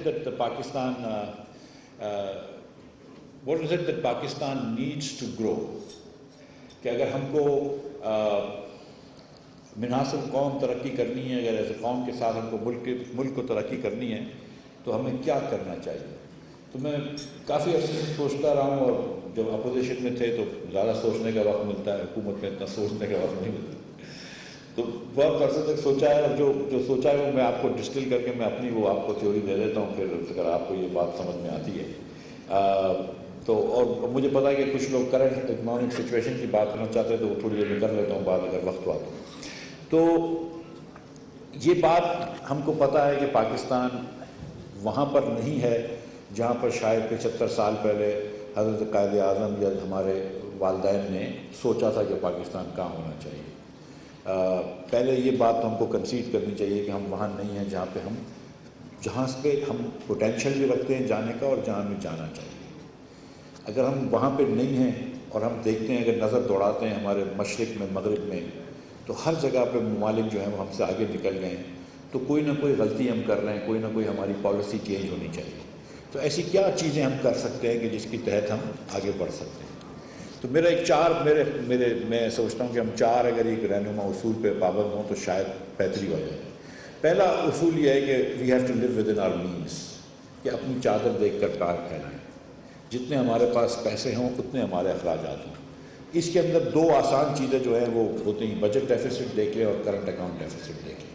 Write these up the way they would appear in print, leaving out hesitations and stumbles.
that the what is it that Pakistan needs to grow? کہ اگر ہم کو منحصر قوم ترقی کرنی ہے، اگر ایسے قوم کے ساتھ ہم کو ملک کو ترقی کرنی ہے تو ہمیں کیا کرنا چاہیے؟ تو میں کافی عرصے سے سوچتا رہا ہوں، اور جب اپوزیشن میں تھے تو زیادہ سوچنے کا وقت ملتا ہے، حکومت میں اتنا سوچنے کا وقت نہیں ملتا، تو بہت عرصے تک سوچا ہے، اور جو سوچا ہے وہ میں آپ کو ڈسٹل کر کے میں اپنی وہ آپ کو تھیوری دے دیتا ہوں، پھر اگر آپ کو یہ بات سمجھ میں آتی ہے تو. اور مجھے پتا ہے کہ کچھ لوگ کرنٹ اکنامک سچویشن کی بات کرنا چاہتے ہیں تو وہ تھوڑی دیر میں کر لیتا ہوں بات اگر وقت ہوا تو. یہ بات ہم کو پتہ ہے کہ پاکستان وہاں پر نہیں ہے جہاں پر شاید 75 سال پہلے حضرت قائد اعظم یا ہمارے والدین نے سوچا تھا کہ پاکستان کہاں ہونا چاہیے. پہلے یہ بات تو ہم کو کنسیڈ کرنی چاہیے کہ ہم وہاں نہیں ہیں جہاں پہ ہم پوٹینشیل بھی رکھتے ہیں جانے کا اور جہاں ہمیں جانا چاہیے. اگر ہم وہاں پہ نہیں ہیں اور ہم دیکھتے ہیں، اگر نظر دوڑاتے ہیں ہمارے مشرق میں مغرب میں، تو ہر جگہ پہ ممالک جو ہیں وہ ہم سے آگے نکل گئے ہیں، تو کوئی نہ کوئی غلطی ہم کر رہے ہیں، کوئی نہ کوئی ہماری پالیسی چینج ہونی چاہیے. تو ایسی کیا چیزیں ہم کر سکتے ہیں کہ جس کی تحت ہم آگے بڑھ سکتے ہیں؟ تو میرا میں سوچتا ہوں کہ ہم 4 اگر ایک رہنما اصول پہ پابند ہوں تو شاید بہتری ہو جائے. پہلا اصول یہ ہے کہ we have to live within our means, کہ اپنی چادر دیکھ کر پار پھیلائیں. جتنے ہمارے پاس پیسے ہوں اتنے ہمارے اخراجات ہوں. اس کے اندر 2 آسان چیزیں جو ہیں وہ ہوتی ہیں، بجٹ ڈیفیسٹ دیکھ لیں اور کرنٹ اکاؤنٹ ڈیفیسٹ دیکھ لیں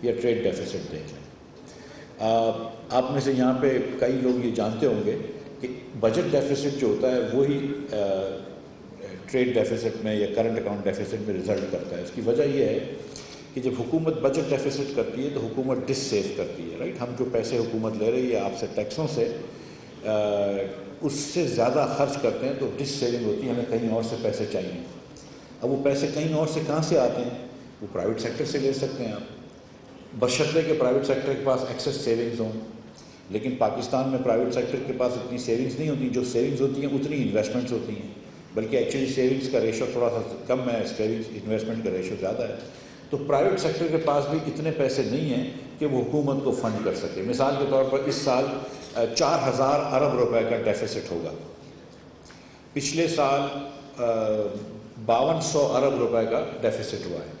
یا ٹریڈ ڈیفیسٹ دیکھ لیں. آپ میں سے یہاں پہ کئی لوگ یہ جانتے ہوں گے کہ بجٹ ڈیفیسٹ جو ہوتا ہے وہی ٹریڈ ڈیفیسٹ میں یا کرنٹ اکاؤنٹ ڈیفیسٹ میں رزلٹ کرتا ہے. اس کی وجہ یہ ہے کہ جب حکومت بجٹ ڈیفیسٹ کرتی ہے تو حکومت ڈس سیو کرتی ہے، رائٹ. ہم جو پیسے حکومت لے رہی ہے آپ سے ٹیکسوں سے، اس سے زیادہ خرچ کرتے ہیں تو ڈس سیونگ ہوتی ہے، ہمیں کہیں اور سے پیسے چاہیے. اب وہ پیسے کہیں اور سے کہاں سے آتے ہیں؟ وہ پرائیویٹ سیکٹر سے لے سکتے ہیں آپ، بشرطے کہ پرائیویٹ سیکٹر کے پاس ایکسیس سیونگز ہوں. لیکن پاکستان میں پرائیویٹ سیکٹر کے پاس اتنی سیونگز نہیں ہوتی. جو سیونگز ہوتی ہیں اتنی انویسٹمنٹس ہوتی ہیں، بلکہ ایکچولی سیونگز کا ریشو تھوڑا سا کم ہے، سیونگز انویسٹمنٹ کا ریشو زیادہ ہے. تو پرائیویٹ سیکٹر کے پاس بھی اتنے پیسے نہیں ہیں کہ وہ حکومت کو فنڈ کر سکے. مثال کے طور پر اس سال 4000 ارب روپے کا ڈیفیسٹ ہوگا. پچھلے سال 5200 ارب روپے کا ڈیفیسٹ ہوا ہے.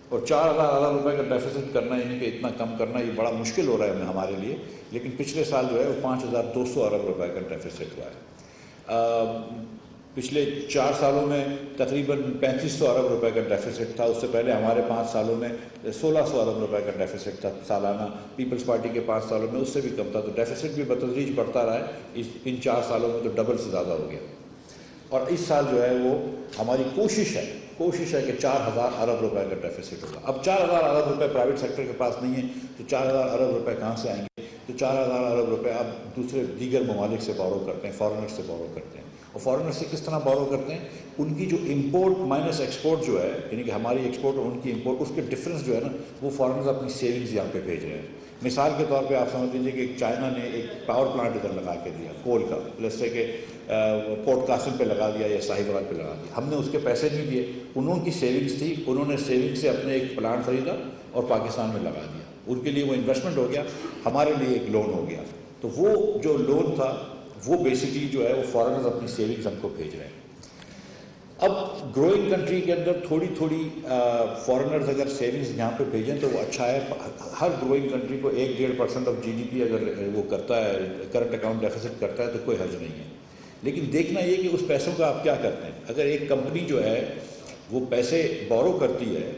اور 4000 ارب روپے کا ڈیفیسٹ کرنا یعنی کہ اتنا کم کرنا یہ بڑا مشکل ہو رہا ہے ہمارے لیے. لیکن پچھلے سال جو ہے وہ 5200 ارب روپے کا ڈیفیسٹ ہوا ہے. پچھلے 4 سالوں میں تقریباً 3500 ارب روپے کا ڈیفیسٹ تھا. اس سے پہلے ہمارے 5 سالوں میں 1600 ارب روپے کا ڈیفیسٹ تھا سالانہ. پیپلز پارٹی کے 5 سالوں میں اس سے بھی کم تھا. تو ڈیفیسٹ بھی بتدریج بڑھتا رہا ہے. ان 4 سالوں میں تو ڈبل سے زیادہ ہو گیا. اور اس سال جو ہے وہ ہماری کوشش ہے کہ 4000 ارب روپے کا ڈیفیسٹ ہوگا. اب 4000 ارب روپے پرائیویٹ سیکٹر کے پاس نہیں ہے تو 4000 ارب روپے کہاں سے آئیں گے؟ تو 4000 ارب روپے آپ دیگر ممالک سے بورو کرتے ہیں، فارنر سے بورو کرتے ہیں. اور فارنر سے کس طرح بورو کرتے ہیں؟ ان کی جو امپورٹ مائنس ایکسپورٹ جو ہے، یعنی کہ ہماری ایکسپورٹ اور ان کی امپورٹ، اس کے ڈفرینس جو ہے نا وہ فارنرز اپنی سیونگز یہاں پہ بھیج رہے ہیں. مثال کے طور پہ آپ سمجھ لیجیے کہ چائنا نے ایک پاور پلانٹ ادھر لگا کے دیا کول کا، جیسے کہ پورٹ قاسم پہ لگا دیا یا صاحب پہ لگا دیا. ہم نے اس کے پیسے نہیں دیے، انہوں کی سیونگز تھی، انہوں نے سیونگ سے اپنے ایک پلانٹ خریدا اور پاکستان میں لگا دیا. ان کے لیے وہ انویسٹمنٹ ہو گیا، ہمارے لیے ایک لون ہو گیا. تو وہ جو لون تھا وہ بیسکلی جو ہے وہ فارنرز اپنی سیونگز ہم کو بھیج رہے ہیں. اب گروئنگ کنٹری کے اندر تھوڑی فارنرز اگر سیونگز یہاں پہ بھیجیں تو وہ اچھا ہے. ہر گروئنگ کنٹری کو 1-1.5% آف جی ڈی پی اگر وہ کرتا ہے، کرنٹ اکاؤنٹ ڈیفیسٹ کرتا ہے تو کوئی حرج نہیں ہے. لیکن دیکھنا یہ کہ اس پیسوں کا آپ کیا کرتے ہیں. اگر ایک کمپنی جو ہے وہ پیسے بورو کرتی ہے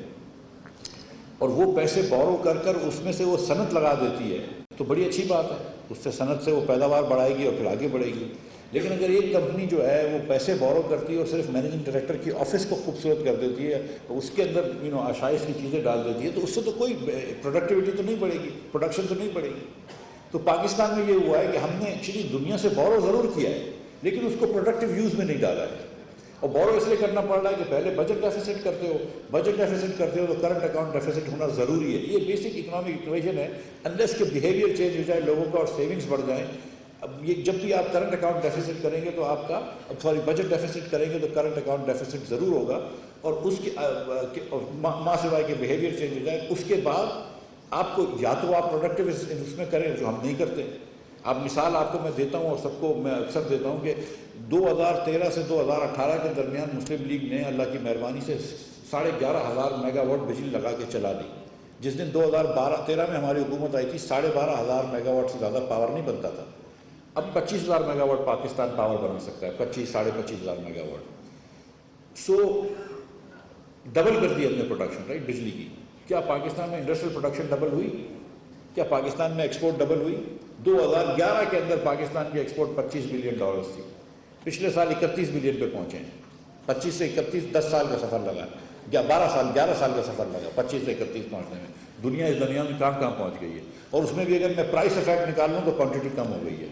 اور وہ پیسے بورو کر اس میں سے وہ صنعت لگا دیتی ہے تو بڑی اچھی بات ہے. اس سے صنعت سے وہ پیداوار بڑھائے گی اور پھر آگے بڑھے گی. لیکن اگر ایک کمپنی جو ہے وہ پیسے بورو کرتی ہے اور صرف مینیجنگ ڈائریکٹر کی آفس کو خوبصورت کر دیتی ہے، اس کے اندر آشائش کی چیزیں ڈال دیتی ہے، تو اس سے تو کوئی پروڈکٹیوٹی تو نہیں بڑھے گی، پروڈکشن تو نہیں بڑھے گی. تو پاکستان میں یہ ہوا ہے کہ ہم نے ایکچولی دنیا سے بورو ضرور کیا ہے لیکن اس کو پروڈکٹیو یوز میں نہیں ڈالا ہے. اور بورو اس لیے کرنا پڑ رہا ہے کہ پہلے بجٹ ڈیفیسٹ کرتے ہو تو کرنٹ اکاؤنٹ ڈیفیسٹ ہونا ضروری ہے. یہ بیسک اکنامک ایکویشن ہے. انلیس کہ بیہیویئر چینج ہو جائے لوگوں کا اور سیونگز بڑھ جائیں. اب یہ جب بھی آپ کرنٹ اکاؤنٹ ڈیفیسٹ کریں گے تو آپ کا بجٹ ڈیفیسٹ کریں گے تو کرنٹ اکاؤنٹ ڈیفیسٹ ضرور ہوگا. اور اس کے ماں سوائے کہ بیہیویئر چینج ہو جائے اس کے بعد آپ کو یا تو آپ پروڈکٹیو اس میں کریں جو ہم نہیں کرتے. اب مثال آپ کو میں دیتا ہوں اور سب کو میں اکثر دیتا ہوں کہ 2013 سے 2018 کے درمیان مسلم لیگ نے اللہ کی مہربانی سے 11,500 میگا واٹ بجلی لگا کے چلا دی. جس دن 2013 میں ہماری حکومت آئی تھی 12,500 میگا واٹ سے زیادہ پاور نہیں بنتا تھا. اب 25,000 میگا واٹ پاکستان پاور بنا سکتا ہے, 25,000 میگا واٹ. سو ڈبل کر دی ہم نے پروڈکشن, رائٹ, بجلی کی. کیا پاکستان میں انڈسٹریل پروڈکشن ڈبل ہوئی؟ کیا پاکستان میں ایکسپورٹ ڈبل ہوئی؟ 2011 کے اندر پاکستان کی ایکسپورٹ $25 بلین تھی. پچھلے سال 31 بلین پہ پہنچے ہیں. 25 سے 31 10 سال کا سفر لگا, یا 11 سال کا سفر لگا 25 سے 31 پہنچنے میں. دنیا اس دنیا میں کہاں پہنچ گئی ہے. اور اس میں بھی اگر میں پرائس افیکٹ نکال لوں تو کوانٹٹی کم ہو گئی ہے.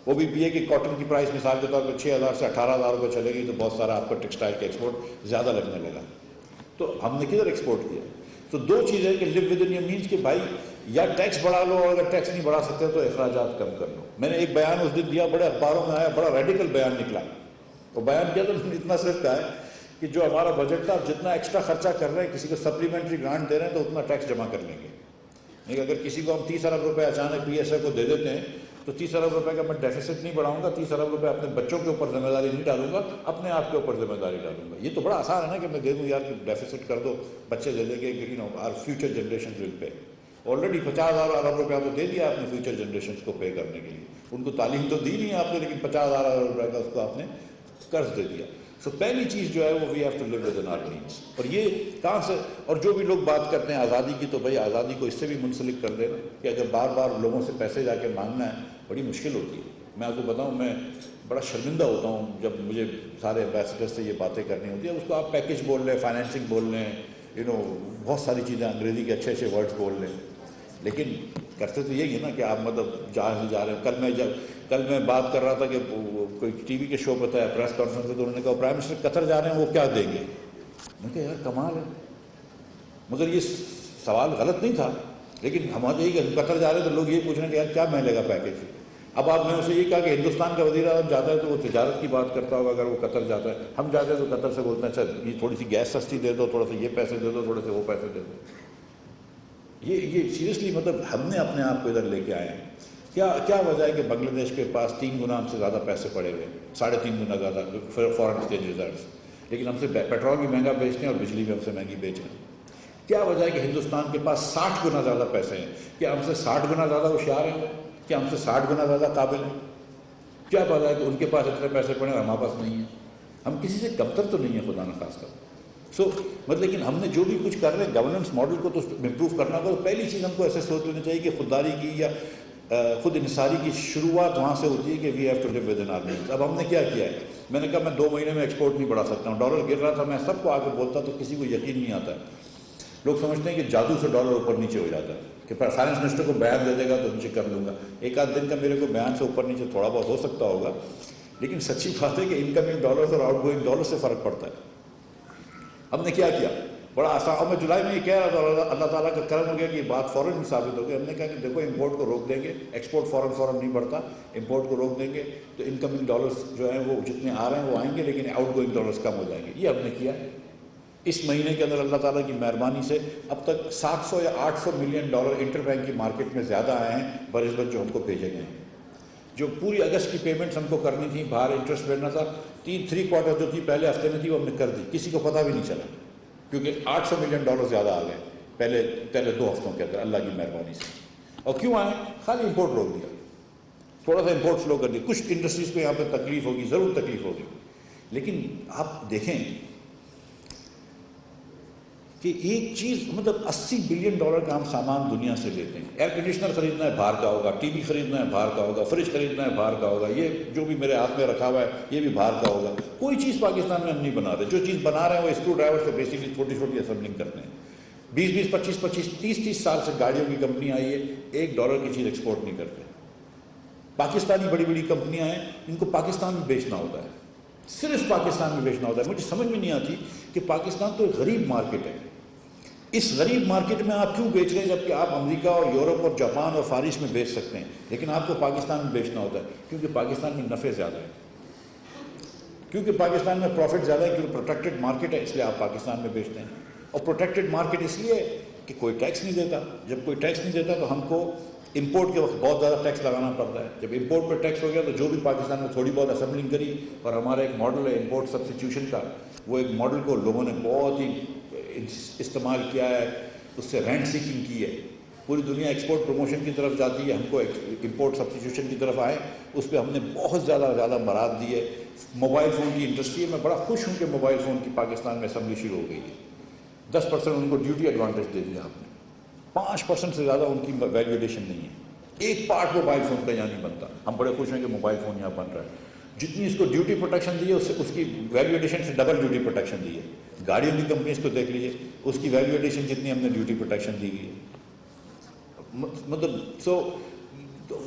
وہ بھی یہ کہ کاٹن کی پرائس مثال کے طور پہ 6,000 سے 18,000 روپے چلے گی تو بہت سارا آپ کو ٹیکسٹائل کا ایکسپورٹ زیادہ لگنے لگا. تو ہم نے کدھر ایکسپورٹ کیا؟ تو دو چیزیں کہ لیو ود ان یور مینس کہ بھائی یا ٹیکس بڑھا لو, اور اگر ٹیکس نہیں بڑھا سکتے تو اخراجات کم کر لو. میں نے ایک بیان اس دن دیا, بڑے اخباروں میں آیا, بڑا ریڈیکل بیان نکلا. وہ بیان کیا تو اتنا صرف کہا ہے کہ جو ہمارا بجٹ تھا جتنا ایکسٹرا خرچہ کر رہے ہیں, کسی کو سپلیمنٹری گرانٹ دے رہے ہیں تو اتنا ٹیکس جمع کر لیں گے. لیکن اگر کسی کو ہم 30 ارب روپے اچانک پی ایس اے کو دے دیتے ہیں تو 30 ارب روپے کا میں ڈیفیسٹ نہیں بڑھاؤں گا, 30 ارب روپے اپنے بچوں کے اوپر ذمہ داری نہیں ڈالوں گا, اپنے آپ کے اوپر ذمہ داری ڈالوں گا. یہ تو بڑا آسان ہے نا کہ میں دے دوں یار کہ ڈیفیسٹ کر دو, بچے دے دیں گے, our future generation will pay. Already 50,000 ارب روپیہ تو دے دیا آپ نے فیوچر جنریشنس کو پے کرنے کے لیے. ان کو تعلیم تو دی نہیں آپ نے, لیکن 50,000 ارب روپے کا اس کو آپ نے قرض دے دیا. سو پہلی چیز جو ہے وہ we have to live within our means. اور یہ کہاں سے, اور جو بھی لوگ بات کرتے ہیں آزادی کی, تو بھائی آزادی کو اس سے بھی منسلک کر دینا کہ اگر بار بار لوگوں سے پیسے جا کے مانگنا ہے بڑی مشکل ہوتی ہے. میں آپ کو بتاؤں, میں بڑا شرمندہ ہوتا ہوں جب مجھے سارے ایمبیسڈر سے یہ باتیں کرنی ہوتی ہیں. اس کو آپ پیکیج بول لیں, فائنینسنگ بول لیں, بہت ساری چیزیں انگریزی کے اچھے ورڈز بول لیں, لیکن کرتے تو یہی ہے نا کہ آپ مطلب جہاں سے جا رہے ہیں. کل میں بات کر رہا تھا کہ کوئی ٹی وی کے شو پہ تھا, پریس کانفرنس پہ, تو انہوں نے کہا پرائم منسٹر قطر جا رہے ہیں, وہ کیا دیں گے؟ میں کہا یار کمال ہے. مگر یہ سوال غلط نہیں تھا, لیکن ہمارے یہی کہ قطر جا رہے ہیں تو لوگ یہ پوچھ رہے ہیں کہ یار کیا ملے گا پیکیج. اب آپ نے اسے یہ کہا کہ ہندوستان کا وزیر اعظم جاتا ہے تو وہ تجارت کی بات کرتا ہوگا اگر وہ قطر جاتا ہے. ہم جاتے ہیں تو قطر سے بولتے ہیں اچھا یہ تھوڑی سی گیس سستی دے دو, تھوڑا سا یہ پیسے دے دو, تھوڑے سے وہ پیسے دے دو. یہ سیریسلی مطلب ہم نے اپنے آپ کو ادھر لے کے آئے ہیں. کیا وجہ ہے کہ بنگلہ دیش کے پاس 3 گنا ہم سے زیادہ پیسے پڑے ہوئے, 3.5 گنا زیادہ فارن ایکسچینج ریزروز, لیکن ہم سے پیٹرول بھی مہنگا بیچتے ہیں اور بجلی بھی ہم سے مہنگی بیچ رہے ہیں. کیا وجہ ہے کہ ہندوستان کے پاس 60 گنا زیادہ پیسے ہیں؟ کیا ہم سے 60 گنا زیادہ ہوشیار ہیں؟ کیا ہم سے 60 گنا زیادہ قابل ہیں؟ کیا وجہ ہے کہ ان کے پاس اتنے پیسے پڑے اور ہمارے پاس نہیں ہیں؟ ہم کسی سے کمتر تو نہیں ہیں خدا نخواستہ. لیکن ہم نے جو بھی کچھ کر رہے ہیں گورننس ماڈل کو تو امپروو کرنا ہوگا. تو پہلی چیز ہم کو ایسے سوچ لینی چاہیے کہ خودداری کی یا خود انحصاری کی شروعات وہاں سے ہوتی ہے کہ we have to live within our means. اب ہم نے کیا ہے, میں نے کہا میں 2 مہینے میں ایکسپورٹ نہیں بڑھا سکتا ہوں. ڈالر گر رہا تھا, میں سب کو آ کے بولتا تو کسی کو یقین نہیں آتا ہے. لوگ سمجھتے ہیں کہ جادو سے ڈالر اوپر نیچے ہو جاتا ہے کہ فائنانس منسٹر کو بیان دے دے گا تو نیچے کر لوں گا. ایک آدھ دن کا میرے کو بیان سے اوپر نیچے تھوڑا بہت ہو سکتا ہوگا, لیکن سچی بات ہے کہ انکمنگ ڈالرز اور آؤٹ گوئنگ ڈالر سے فرق پڑتا ہے. ہم نے کیا بڑا آسان, اور میں جولائی میں یہ کہہ رہا تھا, اللہ تعالیٰ کا کرم ہو گیا کہ یہ بات فوراً بھی ثابت ہو گئی. ہم نے کہا کہ دیکھو امپورٹ کو روک دیں گے, ایکسپورٹ فوراً نہیں بڑھتا, امپورٹ کو روک دیں گے تو انکمنگ ڈالرز جو ہیں وہ جتنے آ رہے ہیں وہ آئیں گے, لیکن آؤٹ گوئنگ ڈالرز کم ہو جائیں گے. یہ ہم نے کیا. اس مہینے کے اندر اللہ تعالیٰ کی مہربانی سے اب تک 700 یا 800 ملین ڈالر انٹر بینک کی مارکیٹ میں زیادہ آئے ہیں بنسبت جو ہم کو بھیجے گئے ہیں. جو پوری اگست کی پیمنٹس ہم کو کرنی تھی, باہر انٹرسٹ بھرنا تھا, 3 کوارٹر جو تھی پہلے ہفتے میں تھی وہ ہم نے کر دی. کسی کو پتہ بھی نہیں چلا کیونکہ 800 ملین ڈالر زیادہ آ گئے پہلے 2 ہفتوں کے اندر اللہ کی مہربانی سے. اور کیوں آئے؟ خالی امپورٹ روک دیا, تھوڑا سا امپورٹ سلو کر دیا. کچھ انڈسٹریز کو یہاں پہ تکلیف ہوگی, ضرور تکلیف ہوگی, لیکن آپ دیکھیں کہ ایک چیز مطلب 80 بلین ڈالر کا ہم سامان دنیا سے لیتے ہیں. ایئر کنڈیشنر خریدنا ہے باہر کا ہوگا, ٹی وی خریدنا ہے باہر کا ہوگا, فریج خریدنا ہے باہر کا ہوگا, یہ جو بھی میرے ہاتھ میں رکھا ہوا ہے یہ بھی باہر کا ہوگا. کوئی چیز پاکستان میں ہم نہیں بنا رہے. جو چیز بنا رہے ہیں وہ اسکرو ڈرائیور سے بیسکلی چھوٹی اسمبلنگ کرتے ہیں. 20 25 30 سال سے گاڑیوں کی کمپنی آئی ہے, $1 کی چیز ایکسپورٹ نہیں کرتے. پاکستانی بڑی کمپنیاں ہیں, ان کو پاکستان میں بیچنا ہوتا ہے, صرف پاکستان میں بیچنا ہوتا ہے. مجھے سمجھ میں نہیں آتی کہ پاکستان تو ایک غریب مارکیٹ ہے. اس غریب مارکیٹ میں آپ کیوں بیچ رہے ہیں جبکہ آپ امریکہ اور یورپ اور جاپان اور فارس میں بیچ سکتے ہیں, لیکن آپ کو پاکستان میں بیچنا ہوتا ہے کیونکہ پاکستان میں نفع زیادہ ہے, کیونکہ پاکستان میں پروفٹ زیادہ ہے, کیونکہ پروٹیکٹڈ مارکیٹ ہے, اس لیے آپ پاکستان میں بیچتے ہیں. اور پروٹیکٹڈ مارکیٹ اس لیے کہ کوئی ٹیکس نہیں دیتا. جب کوئی ٹیکس نہیں دیتا تو ہم کو امپورٹ کے وقت بہت زیادہ ٹیکس لگانا پڑتا ہے. جب امپورٹ پہ ٹیکس ہو گیا تو جو بھی پاکستان میں تھوڑی بہت اسمبلنگ کری, اور ہمارا ایک ماڈل ہے امپورٹ سبسٹیوشن کا, وہ ایک ماڈل کو لوگوں نے بہت ہی استعمال کیا ہے, اس سے رینٹ سیکنگ کی ہے. پوری دنیا ایکسپورٹ پروموشن کی طرف جاتی ہے, ہم کو امپورٹ سبسٹیوشن کی طرف آئے, اس پہ ہم نے بہت زیادہ مراد دی ہے. موبائل فون کی انڈسٹری ہے, میں بڑا خوش ہوں کہ موبائل فون کی پاکستان میں اسمبلی شروع ہو گئی ہے. 10% ان کو ڈیوٹی ایڈوانٹیج دے دیا آپ نے, 5% سے زیادہ ان کی ویلیو ایڈیشن نہیں ہے. ایک پارٹ موبائل فون کا یہاں نہیں بنتا. ہم بڑے خوش ہیں کہ موبائل فون یہاں بن رہا ہے. جتنی اس کو ڈیوٹی پروٹیکشن دی ہے اس کی ویلیو ایڈیشن سے ڈبل ڈیوٹی پروٹیکشن دی ہے. گاڑیوں کی کمپنیز کو دیکھ لیجیے, اس کی ویلیو ایڈیشن جتنی ہم نے ڈیوٹی پروٹیکشن دی گئی ہے. مطلب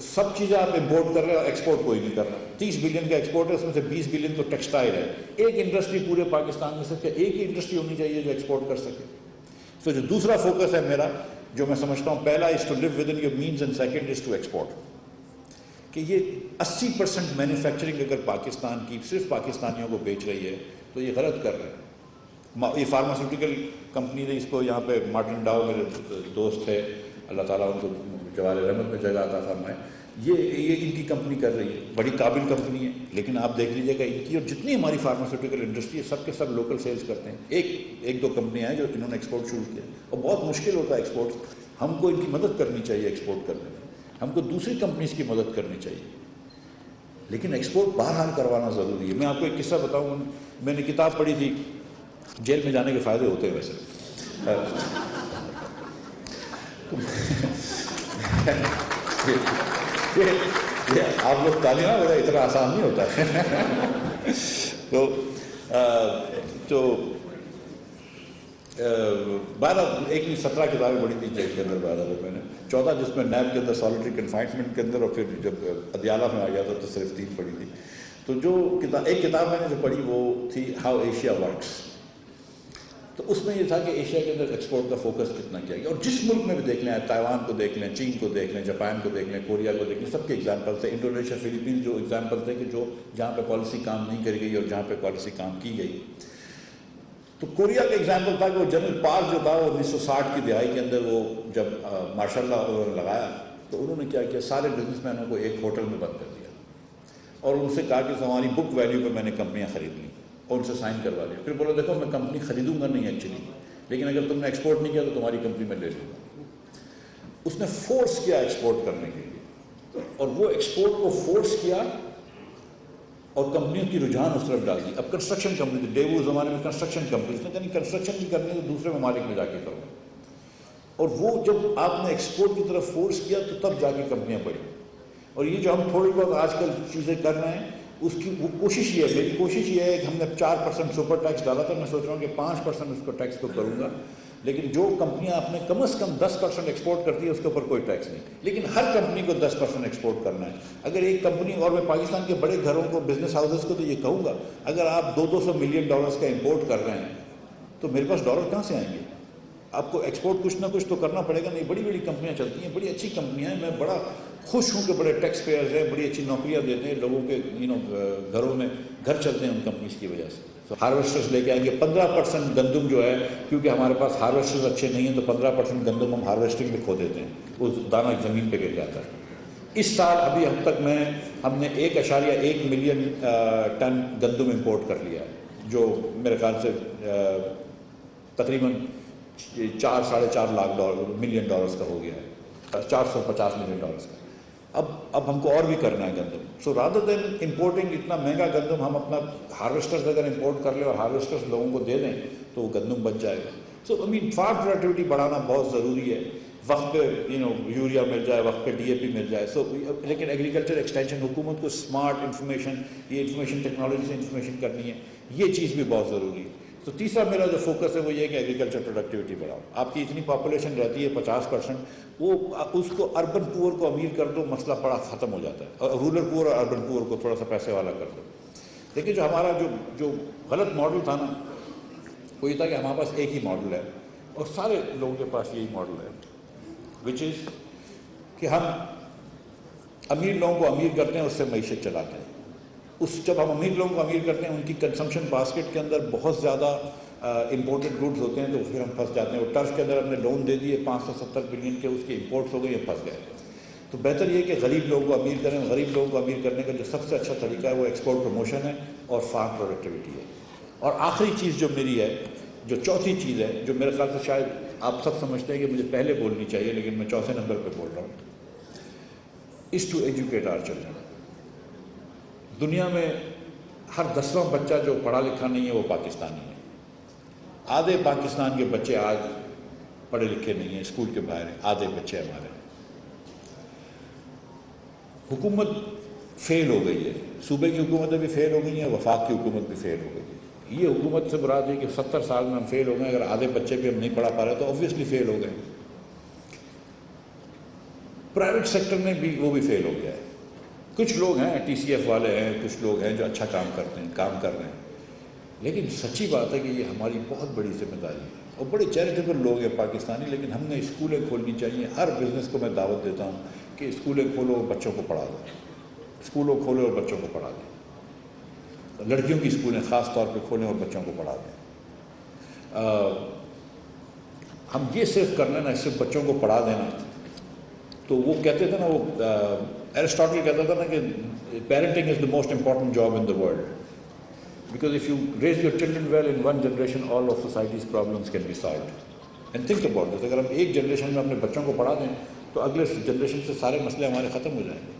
سب چیزیں آپ امپورٹ کر رہے ہیں اور ایکسپورٹ کوئی نہیں کر رہا. 30 بلین کا ایکسپورٹ ہے, اس میں سے 20 بلین تو ٹیکسٹائل ہے. ایک انڈسٹری پورے پاکستان میں صرف ایک ہی انڈسٹری ہونی چاہیے جو ایکسپورٹ کر سکے. تو جو دوسرا فوکس ہے میرا, جو میں سمجھتا ہوں, پہلا is to live within your means and second is to export. کہ یہ 80% مینوفیکچرنگ اگر پاکستان کی صرف پاکستانیوں کو بیچ رہی ہے تو یہ غلط کر رہے ہیں. یہ فارماسیوٹیکل کمپنی نے اس کو یہاں پہ مارٹن ڈاؤ میرے دوست تھے, اللہ تعالیٰ ان کو جوار رحمت میں جگہ عطا فرمائے, یہ ان کی کمپنی کر رہی ہے. بڑی قابل کمپنی ہے, لیکن آپ دیکھ لیجیے گا ان کی اور جتنی ہماری فارماسیوٹیکل انڈسٹری ہے سب کے سب لوکل سیلز کرتے ہیں. ایک دو کمپنیاں ہیں جو انہوں نے ایکسپورٹ شروع کیا, اور بہت مشکل ہوتا ہے ایکسپورٹ. ہم کو ان کی مدد کرنی چاہیے ایکسپورٹ کرنے میں, ہم کو دوسری کمپنیز کی مدد کرنی چاہیے, لیکن ایکسپورٹ بہرحال کروانا ضروری ہے. میں آپ کو ایک قصہ بتاؤں, میں نے کتاب پڑھی تھی, جیل میں جانے کے فائدے ہوتے ہیں ویسے. آپ لوگ تعلیم نا, میرا اتنا آسان نہیں ہوتا ہے. تو 17 کتابیں پڑھی تھی جیل کے اندر. 12 میں نے 14 جس میں نیب کے اندر سالٹری کنفائنمنٹ کے اندر, اور پھر جب ادیالہ میں آ گیا تھا تو صرف 3 پڑھی تھی. تو جو ایک کتاب میں نے جو پڑھی وہ تھی ہاؤ ایشیا ورکس. تو اس میں یہ تھا کہ ایشیا کے اندر ایکسپورٹ کا فوکس کتنا کیا گیا, اور جس ملک میں بھی دیکھ لیں, تائیوان کو دیکھ لیں, چین کو دیکھ لیں, جاپان کو دیکھ لیں, کوریا کو دیکھ لیں, سب کے ایگزامپل تھے. انڈونیشیا, فلپین جو ایگزامپل تھے کہ جو جہاں پہ پالیسی کام نہیں کری گئی اور جہاں پہ پالیسی کام کی گئی. تو کوریا کا ایگزامپل تھا کہ وہ جنرل پارک جو تھا وہ 1960 کی دہائی کے اندر, وہ جب ماشاء اللہ انہوں نے لگایا تو انہوں نے کیا کیا, سارے بزنس مینوں کو ایک ہوٹل میں بند کر دیا اور ان سے کہا کہ ہماری بک ویلیو پہ میں نے کمپنیاں خرید لیں, اور ان سے سائن کروا لیا. پھر بولا دیکھو میں کمپنی خریدوں گا نہیں ایکچولی, لیکن اگر تم نے ایکسپورٹ نہیں کیا تو تمہاری کمپنی میں لے لوں گا. اس نے فورس کیا ایکسپورٹ کرنے کے لیے, اور وہ ایکسپورٹ کو فورس کیا اور کمپنیوں کی رجحان اس طرف ڈال دی. اب کنسٹرکشن کمپنی تھی, ڈیبو زمانے میں کنسٹرکشن کمپنی, اس نے کہا کنسٹرکشن بھی کرنی ہے تو دوسرے ممالک میں جا کے کرو. اور وہ جب آپ نے ایکسپورٹ کی طرف فورس کیا تو تب جا کے کمپنیاں بڑھی. اور یہ جو ہم تھوڑی بہت آج کل چیزیں کر رہے ہیں, اس کی وہ کوشش یہ ہے, میری کوشش یہ ہے کہ ہم نے 4% سپر ٹیکس ڈالا تھا, میں سوچ رہا ہوں کہ 5% اس کو ٹیکس کو کروں گا. لیکن جو کمپنیاں آپ نے کم از کم 10% ایکسپورٹ کرتی ہے اس کے اوپر کوئی ٹیکس نہیں, لیکن ہر کمپنی کو 10% ایکسپورٹ کرنا ہے. اگر ایک کمپنی, اور میں پاکستان کے بڑے گھروں کو, بزنس ہاؤسز کو تو یہ کہوں گا, اگر آپ $200 ملین کا امپورٹ کر رہے ہیں تو میرے پاس ڈالر کہاں سے آئیں گے؟ آپ کو ایکسپورٹ کچھ نہ کچھ تو کرنا پڑے گا. نہیں, بڑی بڑی کمپنیاں چلتی ہیں, بڑی اچھی کمپنیاں ہیں, میں بڑا خوش ہوں کہ بڑے ٹیکس پیئرز ہیں, بڑی اچھی نوکریاں دیتے ہیں لوگوں کے, گھروں میں گھر چلتے ہیں ان کمپنیز کی وجہ سے. تو ہارویسٹرز لے کے آئیں گے. 15% گندم جو ہے, کیونکہ ہمارے پاس ہارویسٹرز اچھے نہیں ہیں تو 15% گندم ہم ہارویسٹنگ میں کھو دیتے ہیں, وہ دانہ زمین پہ گر جاتا ہے. اس سال ابھی ہم نے 1.1 ملین ٹن گندم امپورٹ کر لیا ہے, جو میرے خیال سے تقریباً 4-4.5 ملین ڈالرز کا ہو گیا ہے, 450 ملین ڈالرز کا. اب ہم کو اور بھی کرنا ہے گندم. سو رادر دین امپورٹنگ اتنا مہنگا گندم, ہم اپنا ہارویسٹرز اگر امپورٹ کر لیں اور ہارویسٹرز لوگوں کو دے دیں تو وہ گندم بچ جائے گا. سو فارم پروڈکٹیوٹی بڑھانا بہت ضروری ہے. وقت پہ یوریا مل جائے, وقت پہ DAP مل جائے. سو لیکن ایگریکلچر ایکسٹینشن حکومت کو اسمارٹ انفارمیشن, یہ انفارمیشن ٹیکنالوجی سے انفارمیشن کرنی ہے, یہ چیز بھی بہت ضروری ہے. تو تیسرا میرا جو فوکس ہے وہ یہ ہے کہ ایگریکلچر پروڈکٹیوٹی بڑھاؤ. آپ کی اتنی پاپولیشن رہتی ہے 50%, وہ اس کو اربن پور کو امیر کر دو, مسئلہ بڑا ختم ہو جاتا ہے. اور رورل پور اور اربن پور کو تھوڑا سا پیسے والا کر دو. لیکن جو ہمارا جو غلط ماڈل تھا نا, وہ یہ تھا کہ ہمارے پاس ایک ہی ماڈل ہے اور سارے لوگوں کے پاس یہی ماڈل ہے, وچ از کہ ہم امیر لوگوں کو امیر کرتے ہیں, اس سے معیشت چلاتے ہیں. جب ہم امیر لوگوں کو امیر کرتے ہیں, ان کی کنزمپشن باسکٹ کے اندر بہت زیادہ امپورٹڈ گڈز ہوتے ہیں تو پھر ہم پھنس جاتے ہیں. اور ٹرف کے اندر ہم نے لون دے دیے 570 بلین کے, اس کے امپورٹس ہو گئے, یہ پھنس گئے. تو بہتر یہ کہ غریب لوگوں کو امیر کریں. غریب لوگوں کو امیر کرنے کا جو سب سے اچھا طریقہ ہے وہ ایکسپورٹ پروموشن ہے اور فارم پروڈکٹیوٹی ہے. اور آخری چیز جو میری ہے, جو چوتھی چیز ہے, جو میرے خیال سے شاید آپ سب سمجھتے ہیں کہ مجھے پہلے بولنی چاہیے لیکن میں چوتھے نمبر پہ بول رہا ہوں, از ٹو ایجوکیٹ آور چلڈرن. دنیا میں ہر 10واں بچہ جو پڑھا لکھا نہیں ہے وہ پاکستانی ہے. آدھے پاکستان کے بچے آج پڑھے لکھے نہیں ہیں, اسکول کے باہر ہیں, آدھے بچے ہمارے. حکومت فیل ہو گئی ہے, صوبے کی حکومتیں بھی فیل ہو گئی ہیں, وفاق کی حکومت بھی فیل ہو گئی ہے. یہ حکومت سے مراد ہے کہ 70 سال میں ہم فیل ہو گئے. اگر آدھے بچے بھی ہم نہیں پڑھا پا رہے تو اوبویسلی فیل ہو گئے. پرائیویٹ سیکٹر میں بھی وہ بھی فیل ہو گیا ہے. کچھ لوگ ہیں ٹی سی ایف والے ہیں, کچھ لوگ ہیں جو اچھا کام کرتے ہیں, کام کر رہے ہیں. لیکن سچی بات ہے کہ یہ ہماری بہت بڑی ذمہ داری ہے. اور بڑے چیریٹیبل لوگ ہیں پاکستانی, لیکن ہم نے اسکولیں کھولنی چاہیے. ہر بزنس کو میں دعوت دیتا ہوں کہ اسکولیں کھولو اور بچوں کو پڑھا دو. اسکولوں کھولو اور بچوں کو پڑھا دیں. لڑکیوں کی اسکولیں خاص طور پہ کھولیں اور بچوں کو پڑھا دیں. ہم یہ صرف کر لینا, صرف بچوں کو پڑھا دینا. تو وہ کہتے تھے نا, وہ ایرسٹاٹل کہتا تھا نا کہ parenting is the most important job in the world, because if you raise your children well in one generation all of societies problems can be solved. And think about this, اگر ہم ایک generation میں اپنے بچوں کو پڑھا دیں تو اگلے جنریشن سے سارے مسئلے ہمارے ختم ہو جائیں گے.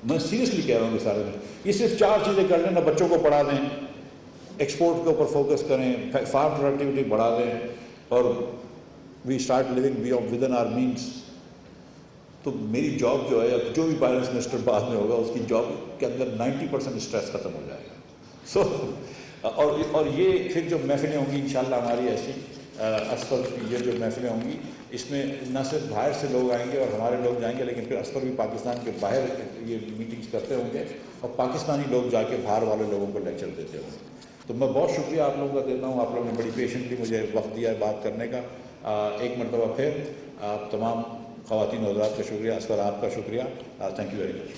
میں سیریسلی کہہ رہا ہوں کہ سارے یہ صرف 4 چیزیں کر لیں نا, بچوں کو پڑھا دیں, ایکسپورٹ کے اوپر فوکس کریں, فارم پروڈکٹیوٹی بڑھا دیں, اور we start living within our means. تو میری جاب جو ہے, جو بھی فائنانس منسٹر بعد میں ہوگا اس کی جاب کے اندر 90% اسٹریس ختم ہو جائے گا. سو اور یہ پھر جو محفلیں ہوں گی انشاءاللہ ہماری ایسی, اسفر کی یہ جو محفلیں ہوں گی, اس میں نہ صرف باہر سے لوگ آئیں گے اور ہمارے لوگ جائیں گے, لیکن پھر اسفر بھی پاکستان کے باہر یہ میٹنگز کرتے ہوں گے اور پاکستانی لوگ جا کے باہر والے لوگوں کو لیکچر دیتے ہوں گے. تو میں بہت شکریہ آپ لوگوں کا دیتا ہوں. آپ لوگوں نے بڑی پیشنٹلی مجھے وقت دیا ہے بات کرنے کا. ایک مرتبہ پھر آپ تمام خواتین و حضرات کا شکریہ. اسفر آپ کا شکریہ. Thank you very much.